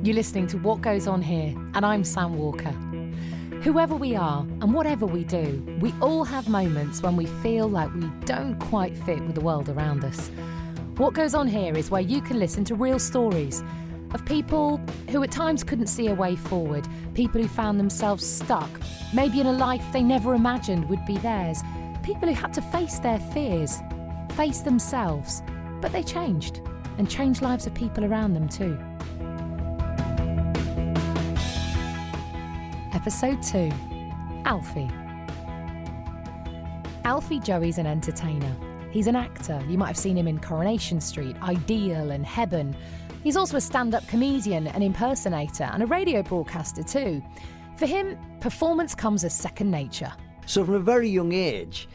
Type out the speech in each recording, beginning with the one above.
You're listening to What Goes On Here, and I'm Sam Walker. Whoever we are and whatever we do, we all have moments when we feel like we don't quite fit with the world around us. What Goes On Here is where you can listen to real stories of people who at times couldn't see a way forward, people who found themselves stuck, maybe in a life they never imagined would be theirs, people who had to face their fears, face themselves, but they changed, and changed lives of people around them too. Episode 2, Alfie. Alfie Joey's an entertainer. He's an actor. You might have seen him in Coronation Street, Ideal and Heaven. He's also a stand-up comedian, an impersonator and a radio broadcaster too. For him, performance comes as second nature. So from a very young age,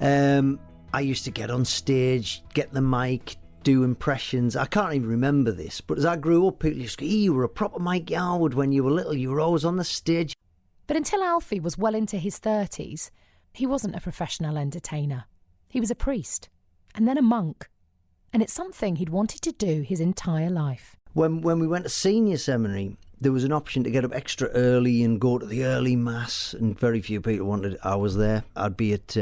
I used to get on stage, get the mic, do impressions. I can't even remember this, but as I grew up, people used to go, you were a proper Mike Yarwood when you were little. You were always on the stage. But until Alfie was well into his 30s, he wasn't a professional entertainer. He was a priest, and then a monk. And it's something he'd wanted to do his entire life. When we went to senior seminary, there was an option to get up extra early and go to the early mass, and very few people wanted it. I was there. I'd be at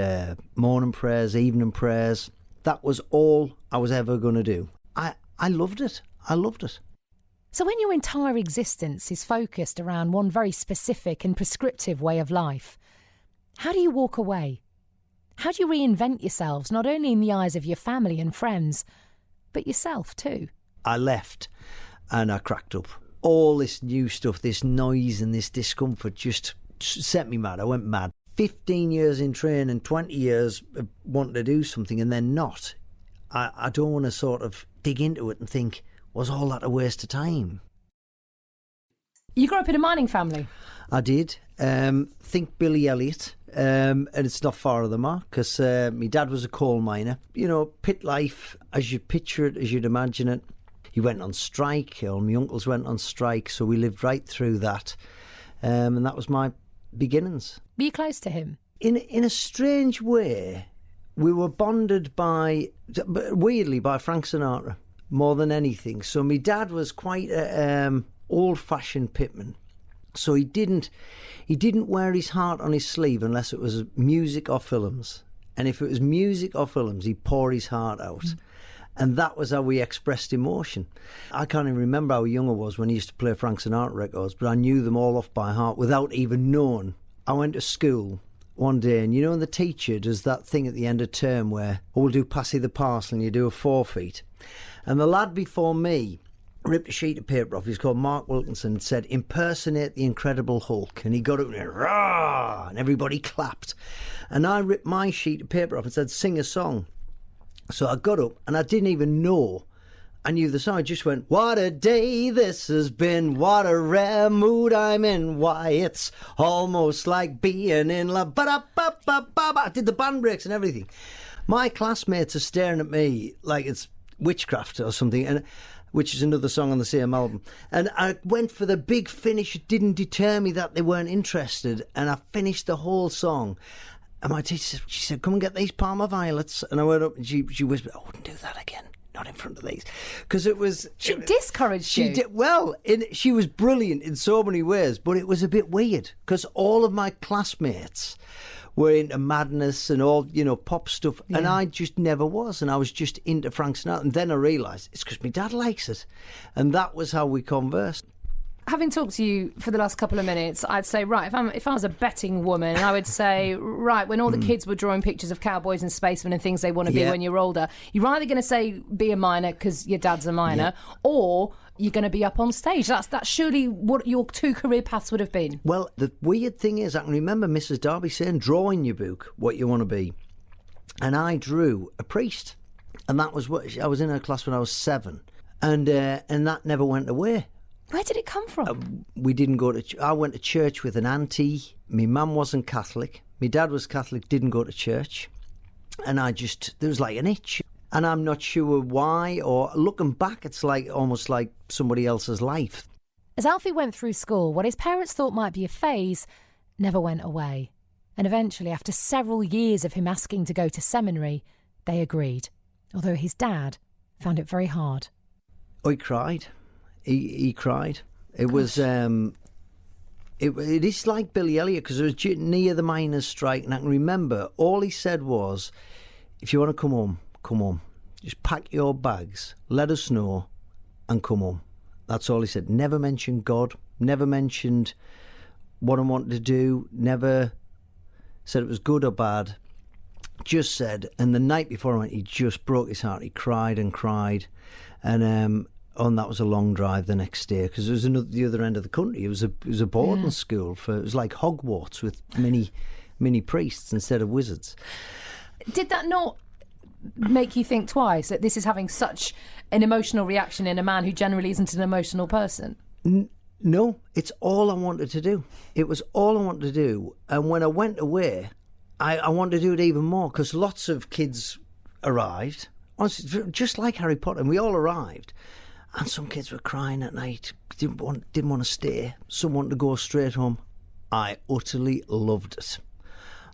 morning prayers, evening prayers. That was all I was ever going to do. I loved it. I loved it. So when your entire existence is focused around one very specific and prescriptive way of life, how do you walk away? How do you reinvent yourselves, not only in the eyes of your family and friends, but yourself too? I left and I cracked up. All this new stuff, this noise and this discomfort just set me mad. I went mad. 15 years in training, 20 years wanting to do something and then not. I don't want to sort of dig into it and think, was all that a waste of time? You grew up in a mining family? I did. Think Billy Elliot. And it's not far of the mark because my dad was a coal miner. You know, pit life, as you picture it, as you'd imagine it. He went on strike, or my uncles went on strike, so we lived right through that. And that was my beginnings. Were you close to him? In a strange way, we were bonded weirdly by Frank Sinatra more than anything. So my dad was quite a old-fashioned pitman. So he didn't wear his heart on his sleeve unless it was music or films. And if it was music or films, he'd pour his heart out. And that was how we expressed emotion. I can't even remember how young I was when he used to play Frank Sinatra records, but I knew them all off by heart without even knowing. I went to school one day, and you know, the teacher does that thing at the end of term where, we'll do passy the parcel and you do a forfeit. And the lad before me ripped a sheet of paper off. He's called Mark Wilkinson, and said, impersonate the Incredible Hulk. And he got up and went, rah! And everybody clapped. And I ripped my sheet of paper off and said, sing a song. So I got up and I didn't even know I knew the song. I just went, what a day this has been, what a rare mood I'm in, why it's almost like being in love. I did the band breaks and everything. My classmates are staring at me like it's witchcraft or something, and which is another song on the same album. And I went for the big finish. It didn't deter me that they weren't interested, and I finished the whole song. And my teacher, she said, come and get these Parma violets. And I went up and she whispered, I wouldn't do that again. Not in front of these. Because it was... She discouraged you. She did. Well, she was brilliant in so many ways, but it was a bit weird because all of my classmates were into madness and all, you know, pop stuff. Yeah. And I just never was. And I was just into Frank Sinatra. And then I realised it's because my dad likes it. And that was how we conversed. Having talked to you for the last couple of minutes, I'd say, right, if I was a betting woman, I would say, right, when all the kids were drawing pictures of cowboys and spacemen and things they want to be when you're older, you're either going to say be a miner because your dad's a miner, or you're going to be up on stage. That's surely what your two career paths would have been. Well, the weird thing is, I can remember Mrs. Darby saying, draw in your book what you want to be. And I drew a priest. And that was what I was in her class when I was 7. And that never went away. Where did it come from? We didn't go to... I went to church with an auntie. My mum wasn't Catholic. My dad was Catholic, didn't go to church. And there was like an itch. And I'm not sure why, or looking back, it's like almost like somebody else's life. As Alfie went through school, what his parents thought might be a phase never went away. And eventually, after several years of him asking to go to seminary, they agreed. Although his dad found it very hard. He cried. He cried. It was. It is like Billy Elliot, because it was near the miners' strike, and I can remember all he said was, "If you want to come home, come home. Just pack your bags, let us know, and come home." That's all he said. Never mentioned God. Never mentioned what I wanted to do. Never said it was good or bad. Just said, and the night before I went, he just broke his heart. He cried and cried, and that was a long drive the next day, because it was the other end of the country. It was a boarding school it was like Hogwarts with many priests instead of wizards. Did that not make you think twice that this is having such an emotional reaction in a man who generally isn't an emotional person? No, it's all I wanted to do. It was all I wanted to do, and when I went away, I wanted to do it even more, because lots of kids arrived, honestly, just like Harry Potter, and we all arrived. And some kids were crying at night, didn't want to stay. Some wanted to go straight home. I utterly loved it.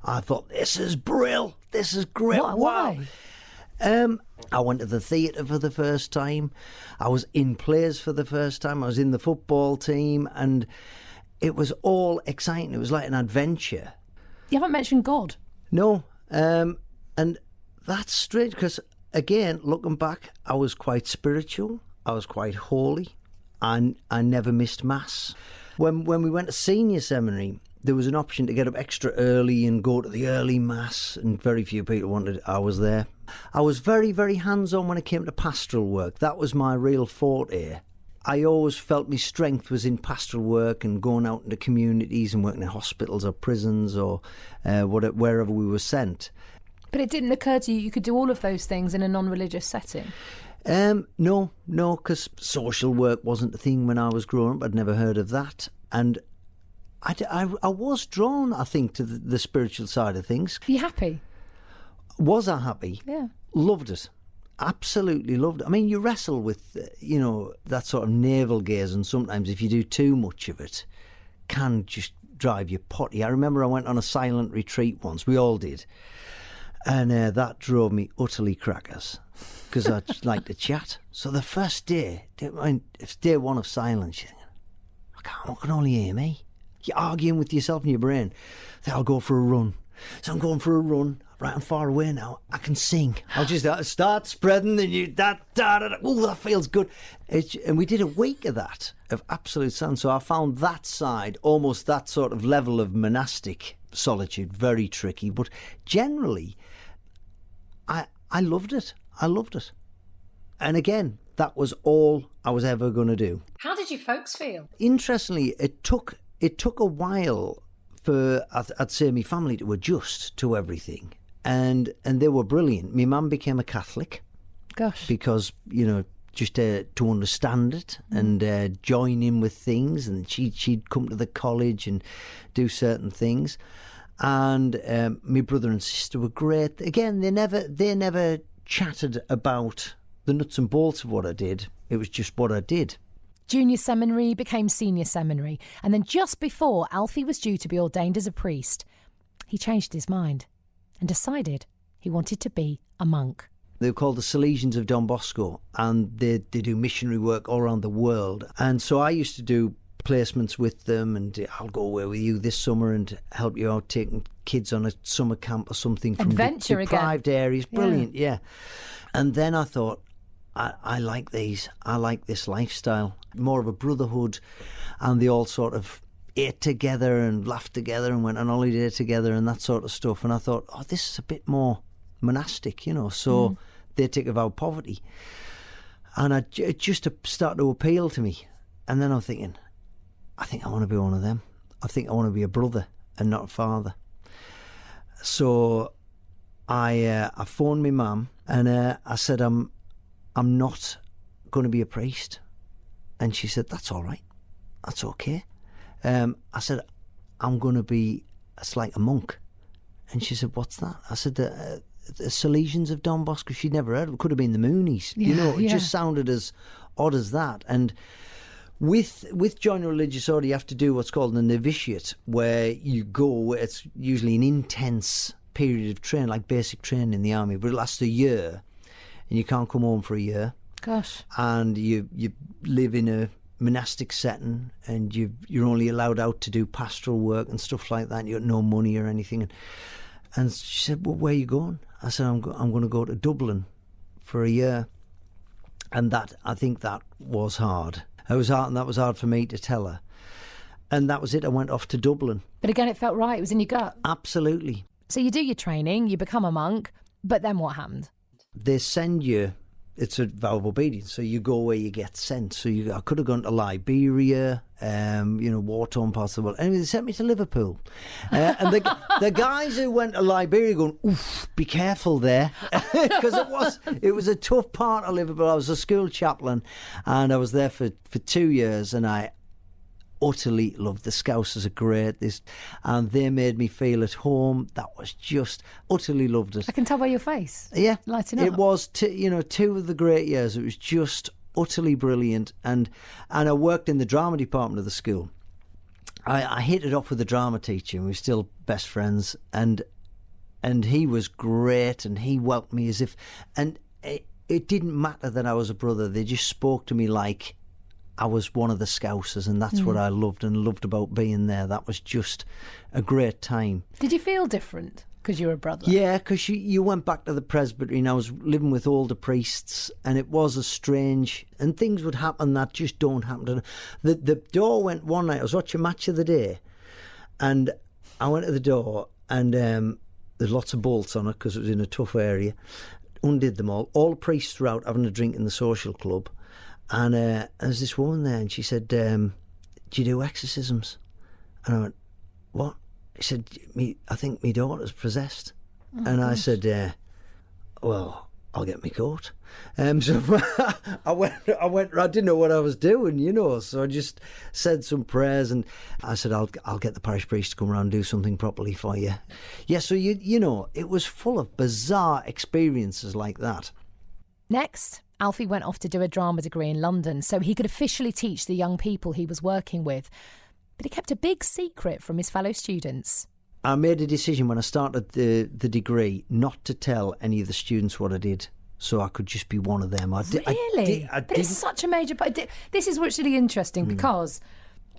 I thought, this is brilliant. This is great. Why? I went to the theatre for the first time. I was in plays for the first time. I was in the football team, and it was all exciting. It was like an adventure. You haven't mentioned God. No, and that's strange, because, again, looking back, I was quite spiritual. I was quite holy, and I never missed Mass. When we went to senior seminary, there was an option to get up extra early and go to the early Mass, and very few people wanted it. I was there. I was very, very hands-on when it came to pastoral work. That was my real forte. I always felt my strength was in pastoral work and going out into communities and working in hospitals or prisons or wherever we were sent. But it didn't occur to you could do all of those things in a non-religious setting? No, because social work wasn't a thing when I was growing up. I'd never heard of that. And I was drawn, I think, to the spiritual side of things. Are you happy? Was I happy? Yeah. Loved it. Absolutely loved it. I mean, you wrestle with, that sort of navel gaze, and sometimes if you do too much of it, can just drive you potty. I remember I went on a silent retreat once. We all did. And that drove me utterly crackers, because I just like to chat. So the first day, it's day one of silence, you're thinking, I can only hear me. You're arguing with yourself in your brain. Then I'll go for a run. So I'm going for a run. Right, I'm far away now. I can sing. I'll just start spreading oh, that feels good. And we did a week of that, of absolute silence. So I found that side, almost that sort of level of monastic solitude, very tricky. But generally, I loved it. I loved it. And again, that was all I was ever going to do. How did you folks feel? Interestingly, it took a while for, I'd say, my family to adjust to everything. And they were brilliant. My mum became a Catholic. Gosh. Because, just to understand it and join in with things. And she'd come to the college and do certain things. And my brother and sister were great. Again, they never chatted about the nuts and bolts of what I did. It was just what I did. Junior seminary became senior seminary. And then just before Alfie was due to be ordained as a priest, he changed his mind and decided he wanted to be a monk. They were called the Salesians of Don Bosco, and they do missionary work all around the world. And so I used to do placements with them, and I'll go away with you this summer and help you out taking kids on a summer camp or something from Adventure deprived again. areas. Brilliant, yeah. And then I thought, I like these. I like this lifestyle. More of a brotherhood, and they all sort of ate together and laughed together and went on holiday together and that sort of stuff. And I thought, this is a bit more monastic, so they take a vow of poverty. And it just started to appeal to me. And then I'm thinking, I think I want to be one of them. I think I want to be a brother and not a father. So I phoned my mum and I said, I'm not going to be a priest. And she said, that's all right. That's okay. I said, I'm going to be like a monk. And she said, what's that? I said, the Salesians of Don Bosco. She'd never heard of it. It could have been the Moonies. It just sounded as odd as that. And with joining a religious order, you have to do what's called a novitiate, where you go, it's usually an intense period of training, like basic training in the army, but it lasts a year, and you can't come home for a year. Gosh. And you live in a monastic setting, and you're only allowed out to do pastoral work and stuff like that. And you got no money or anything. And she said, "Well, where are you going?" I said, I'm going to go to Dublin for a year." And I think that was hard. It was hard, and that was hard for me to tell her. And that was it. I went off to Dublin. But again, it felt right. It was in your gut. Absolutely. So you do your training, you become a monk, but then what happened? They send you, it's a vow of obedience, so you go where you get sent. So I could have gone to Liberia, war-torn parts of the world. Anyway, they sent me to Liverpool. And the guys who went to Liberia going, "Oof, be careful there." Because it was a tough part of Liverpool. I was a school chaplain, and I was there for 2 years, and I utterly loved the Scousers are great. And they made me feel at home. That was just utterly loved it. I can tell by your face. Yeah, lighting up. It was 2 of the great years. It was just utterly brilliant. And I worked in the drama department of the school. I hit it off with the drama teacher, and we were still best friends. And he was great, and he welcomed me as if, and it didn't matter that I was a brother. They just spoke to me like I was one of the Scousers, and that's what I loved about being there. That was just a great time. Did you feel different because you were a brother? Yeah, because you went back to the presbytery, and I was living with older priests, and it was a strange, and things would happen that just don't happen. The door went one night. I was watching Match of the Day, and I went to the door, and there's lots of bolts on it because it was in a tough area. Undid them all. All the priests were out having a drink in the social club. And there was this woman there, and she said, "Do you do exorcisms?" And I went, "What?" She said, "I think my daughter's possessed." And I said, "Well, I'll get my coat." So I went. I didn't know what I was doing, so I just said some prayers, and I said, I'll get the parish priest to come around and do something properly for you. Yeah, so it was full of bizarre experiences like that. Next, Alfie went off to do a drama degree in London so he could officially teach the young people he was working with. But he kept a big secret from his fellow students. I made a decision when I started the degree not to tell any of the students what I did, so I could just be one of them. Really? But it's such a major part. This is what's really interesting because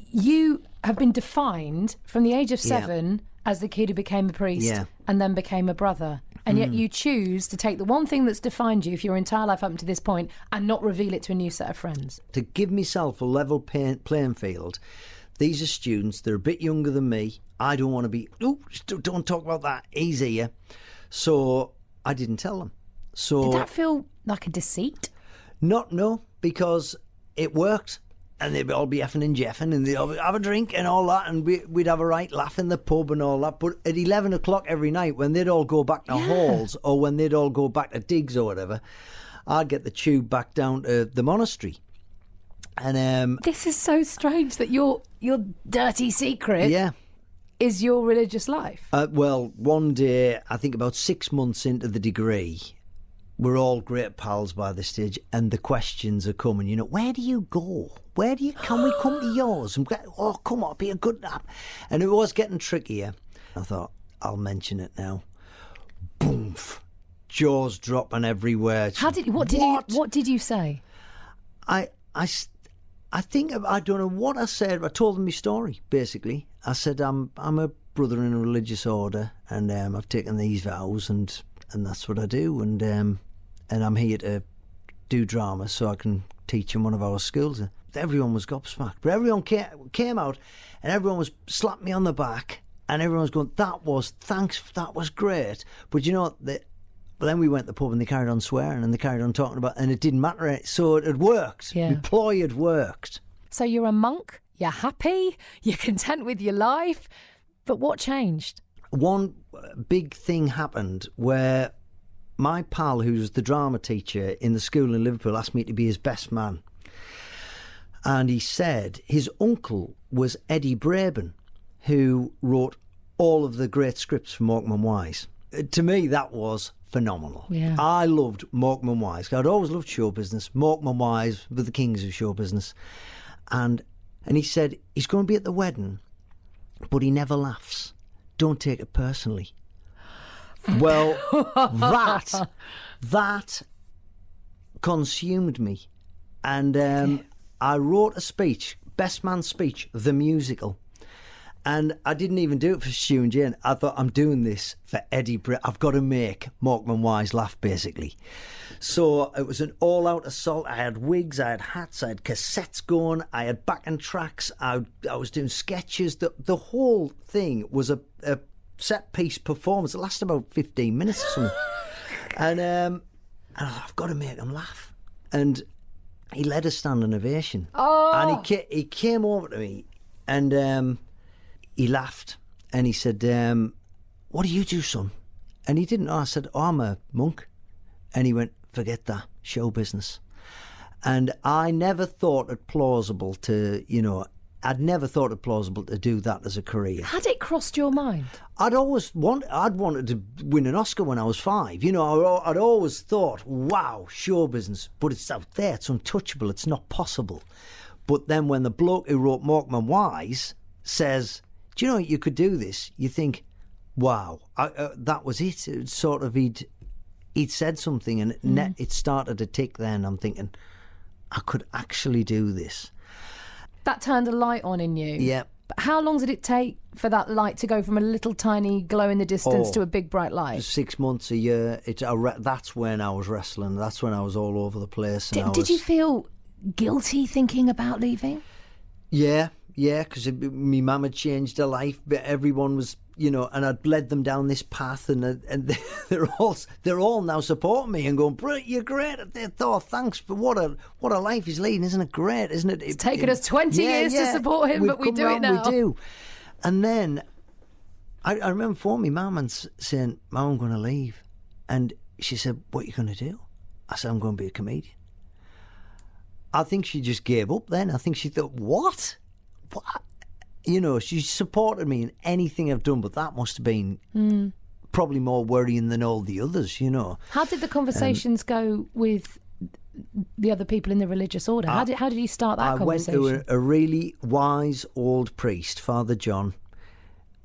you have been defined from the age of 7 as the kid who became a priest and then became a brother. And yet you choose to take the one thing that's defined you for your entire life up to this point and not reveal it to a new set of friends. To give myself a level playing field, these are students, they're a bit younger than me. I don't want to be, don't talk about that, he's here. So I didn't tell them. So did that feel like a deceit? No, because it worked. And they'd all be effing and jeffing, and they'd all have a drink and all that, and we'd have a right laugh in the pub and all that. But at 11 o'clock every night, when they'd all go back to halls or when they'd all go back to digs or whatever, I'd get the tube back down to the monastery. And this is so strange that your dirty secret is your religious life. Well, one day, I think about 6 months into the degree, we're all great pals by this stage, and the questions are coming. Where do you go? Can we come to yours? Oh, come on, be a good nap. And it was getting trickier. I thought, I'll mention it now. Boom, jaws dropping everywhere. What did you say? I think I don't know what I said. I told them my story. Basically, I said I'm a brother in a religious order, and I've taken these vows, and that's what I do, and I'm here to do drama so I can teach in one of our schools. Everyone was gobsmacked, but everyone came out, and everyone was slapped me on the back, and everyone was going, thanks, that was great. But then we went to the pub, and they carried on swearing, and they carried on talking about, and it didn't matter. So it had worked. Yeah. My ploy had worked. So you're a monk, you're happy, you're content with your life, but what changed? One big thing happened where my pal, who's the drama teacher in the school in Liverpool, asked me to be his best man. And he said his uncle was Eddie Braben, who wrote all of the great scripts for Morecambe and Wise. To me, that was phenomenal. Yeah. I loved Morecambe and Wise. I'd always loved show business. Morecambe and Wise were the kings of show business. And he said, he's going to be at the wedding, but he never laughs. Don't take it personally. Well, that consumed me. And I wrote a speech, Best Man Speech, the musical. And I didn't even do it for Stu and Jane. I thought, I'm doing this for Eddie Britt. I've got to make Morecambe Wise laugh, basically. So it was an all-out assault. I had wigs, I had hats, I had cassettes going, I had backing tracks, I was doing sketches. The whole thing was a set-piece performance. It lasted about 15 minutes or something. And I thought, I've got to make them laugh. And he led a standing ovation. Oh. And he came over to me and he laughed and he said, what do you do, son? And he didn't know. I said, I'm a monk. And he went, forget that, show business. And I never thought it plausible to, I'd never thought it plausible to do that as a career. Had it crossed your mind? I'd wanted to win an Oscar when I was 5. I'd always thought, wow, show business. But it's out there, it's untouchable, it's not possible. But then when the bloke who wrote Morecambe Wise says, do you know you could do this? You think, wow, that was it. It was sort of he'd said something and it started to tick then. I'm thinking, I could actually do this. That turned a light on in you. Yeah. But how long did it take for that light to go from a little tiny glow in the distance to a big bright light? 6 months, a year. That's when I was wrestling. That's when I was all over the place. And Did you feel guilty thinking about leaving? Yeah, because my mum had changed her life, but everyone was, and I'd led them down this path, and they're all now supporting me and going, "Brilliant, you're great." They thought, "Thanks for what a life he's leading, isn't it great? Isn't it?" It's taken us 20 years to support him, but we do it now. We do, and then I remember phoning my mum and saying, "Mum, I'm going to leave," and she said, "What are you going to do?" I said, "I'm going to be a comedian." I think she just gave up then. I think she thought, what? She supported me in anything I've done, but that must have been probably more worrying than all the others, How did the conversations go with the other people in the religious order? How did you start that conversation? I went to a really wise old priest, Father John,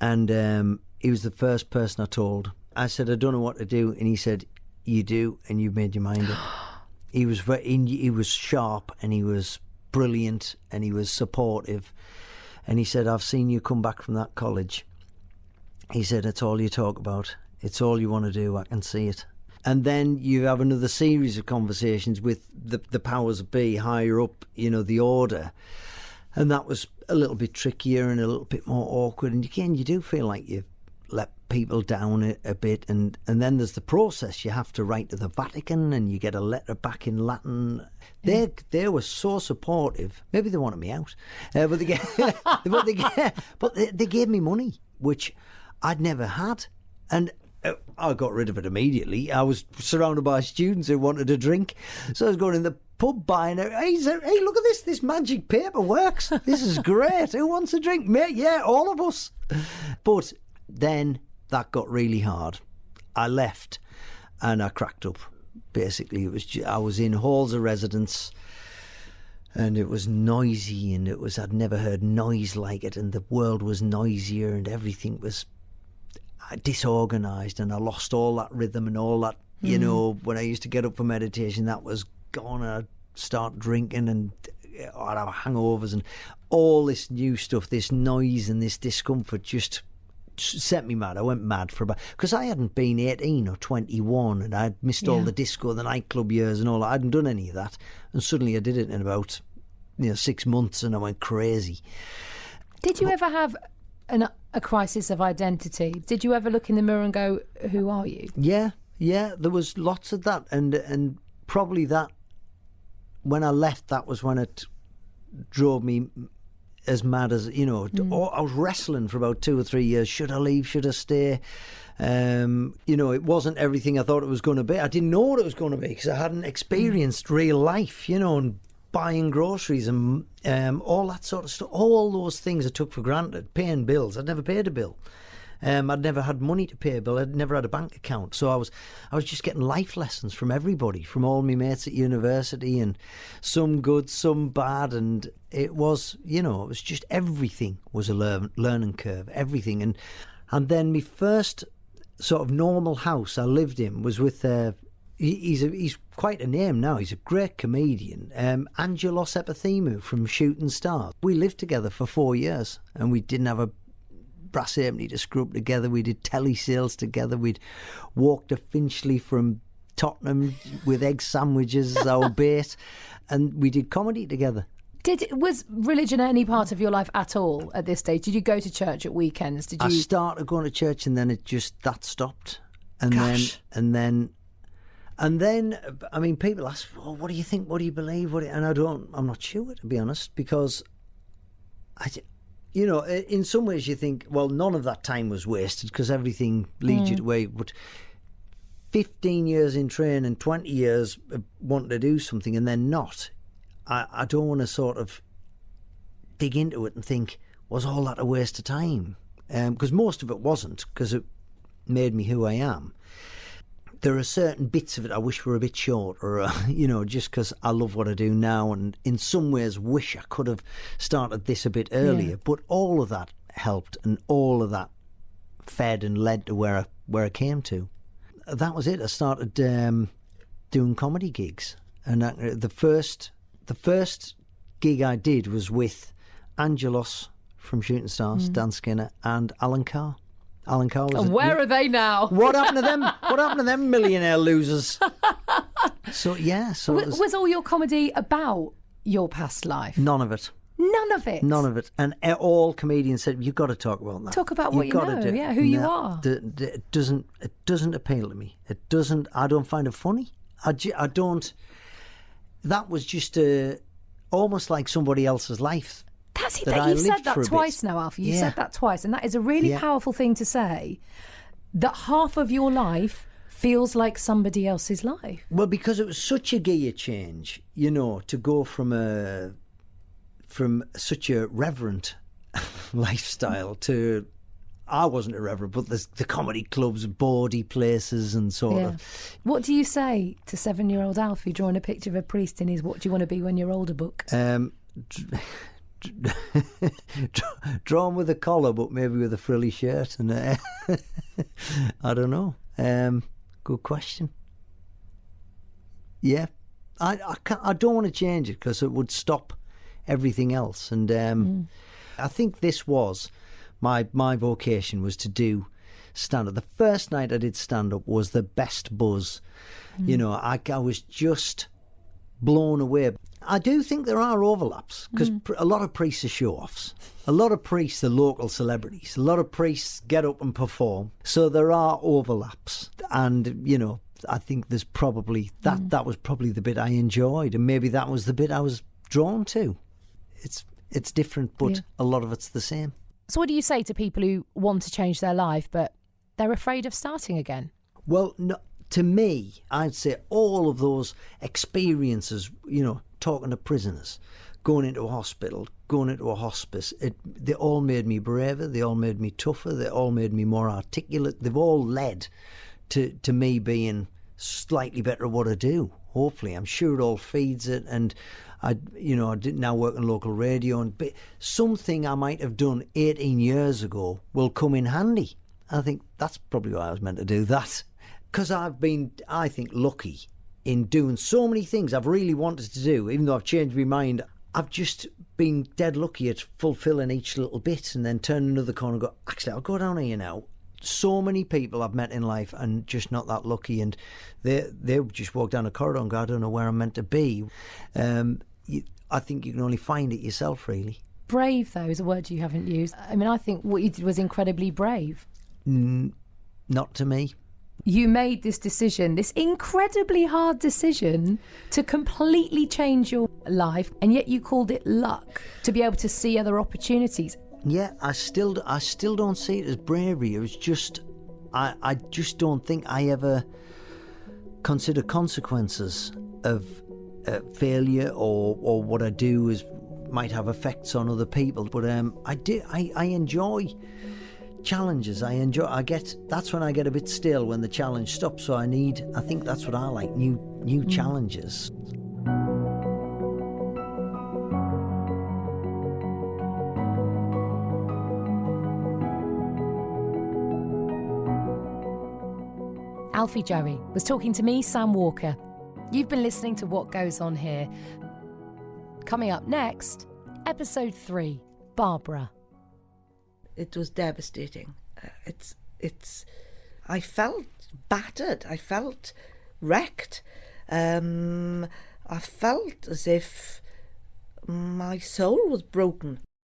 and he was the first person I told. I said, I don't know what to do, and he said, you do, and you've made your mind up. He was sharp, and he was brilliant, and he was supportive. And he said, I've seen you come back from that college. He said, it's all you talk about. It's all you want to do. I can see it. And then you have another series of conversations with the powers that be higher up, the order. And that was a little bit trickier and a little bit more awkward. And again, you do feel like you've let people down a bit. And then there's the process. You have to write to the Vatican and you get a letter back in Latin. They were so supportive. Maybe they wanted me out, but they gave me money, which I'd never had, and I got rid of it immediately. I was surrounded by students who wanted a drink, so I was going in the pub buying it. Hey, look at this! This magic paper works. This is great. Who wants a drink, mate? Yeah, all of us. But then that got really hard. I left, and I cracked up. Basically, I was in halls of residence, and it was noisy, and I'd never heard noise like it, and the world was noisier, and everything was disorganised, and I lost all that rhythm and all that. When I used to get up for meditation, that was gone. And I'd start drinking, and I'd have hangovers, and all this new stuff, this noise and this discomfort just set me mad. I went mad for because I hadn't been 18 or 21, and I'd missed all the disco, the nightclub years and all that. I hadn't done any of that, and suddenly I did it in about 6 months, and I went crazy. Did you ever have a crisis of identity? Did you ever look in the mirror and go, who are you? Yeah, there was lots of that, and probably that when I left, that was when it drove me as mad as, I was wrestling for about 2 or 3 years. Should I leave? Should I stay? It wasn't everything I thought it was going to be. I didn't know what it was going to be because I hadn't experienced real life, and buying groceries and all that sort of stuff. All those things I took for granted. Paying bills. I'd never paid a bill. I'd never had money to pay a bill. I'd never had a bank account. So I was just getting life lessons from everybody, from all my mates at university, and some good, some bad. And it was, it was just everything was a learning curve, everything. And then my first sort of normal house I lived in was with, he's quite a name now. He's a great comedian. Angelos Epithemou from Shooting Stars. We lived together for 4 years, and we didn't have a brass halfpenny to scrub together. We did telesales together. We'd walk to Finchley from Tottenham with egg sandwiches as our bait, and we did comedy together. Was religion any part of your life at all at this stage? Did you go to church at weekends? I started going to church, and then that stopped. And Gosh. then, I mean, people ask, "Oh, what do you think? What do you believe?" And I'm not sure, to be honest, because in some ways you think, well, none of that time was wasted because everything leads you to where. But 15 years in training, 20 years wanting to do something, and then not. I don't want to sort of dig into it and think, was all that a waste of time? Because most of it wasn't, because it made me who I am. There are certain bits of it I wish were a bit shorter, just because I love what I do now, and in some ways wish I could have started this a bit earlier. Yeah. But all of that helped, and all of that fed and led to where I came to. That was it. I started doing comedy gigs, and the first gig I did was with Angelos from Shooting Stars, Dan Skinner, and Alan Carr. Alan Carr was. And where are they now? What happened to them? What happened to them millionaire losers? So yeah. So was all your comedy about your past life? None of it. None of it. None of it. And all comedians said, "You've got to talk about that. Talk about what you know. Yeah, who you are." It doesn't appeal to me. It doesn't. I don't find it funny. I don't. That was just almost like somebody else's life. That's it. You've said that twice now, Alfie. You said that twice, and that is a really powerful thing to say. That half of your life feels like somebody else's life. Well, because it was such a gear change, to go from such a reverent lifestyle to. I wasn't irreverent, but the comedy clubs, bawdy places and sort of. What do you say to 7-year-old Alfie drawing a picture of a priest in his "What do you want to be when you're older" book? Drawn with a collar, but maybe with a frilly shirt. And I don't know. Good question. Yeah. I don't want to change it because it would stop everything else. And I think this was... My vocation was to do stand-up. The first night I did stand-up was the best buzz. I was just blown away. I do think there are overlaps because a lot of priests are show-offs. A lot of priests are local celebrities. A lot of priests get up and perform. So there are overlaps. And, I think there's probably... That was probably the bit I enjoyed, and maybe that was the bit I was drawn to. It's different, but a lot of it's the same. So what do you say to people who want to change their life, but they're afraid of starting again? Well, no, to me, I'd say all of those experiences, talking to prisoners, going into a hospital, going into a hospice, they all made me braver, they all made me tougher, they all made me more articulate. They've all led to me being slightly better at what I do. Hopefully, I'm sure it all feeds it, and I did now work on local radio, and something I might have done 18 years ago will come in handy. I think that's probably why I was meant to do that, because I've been, I think, lucky in doing so many things I've really wanted to do. Even though I've changed my mind, I've just been dead lucky at fulfilling each little bit, and then turn another corner and go, actually, I'll go down here now. So many people I've met in life and just not that lucky, and they just walk down a corridor and go, I don't know where I'm meant to be. I think you can only find it yourself, really. Brave, though, is a word you haven't used. I mean, I think what you did was incredibly brave. Not to me. You made this decision, this incredibly hard decision, to completely change your life, and yet you called it luck, to be able to see other opportunities. Yeah, I still don't see it as bravery. It was just, I just don't think I ever consider consequences of failure or what I do might have effects on other people. But I enjoy challenges. That's when I get a bit still, when the challenge stops. So I think that's what I like, new challenges. Alfie Joey was talking to me, Sam Walker. You've been listening to What Goes On Here. Coming up next, episode 3, Barbara. It was devastating. I felt battered. I felt wrecked. I felt as if my soul was broken.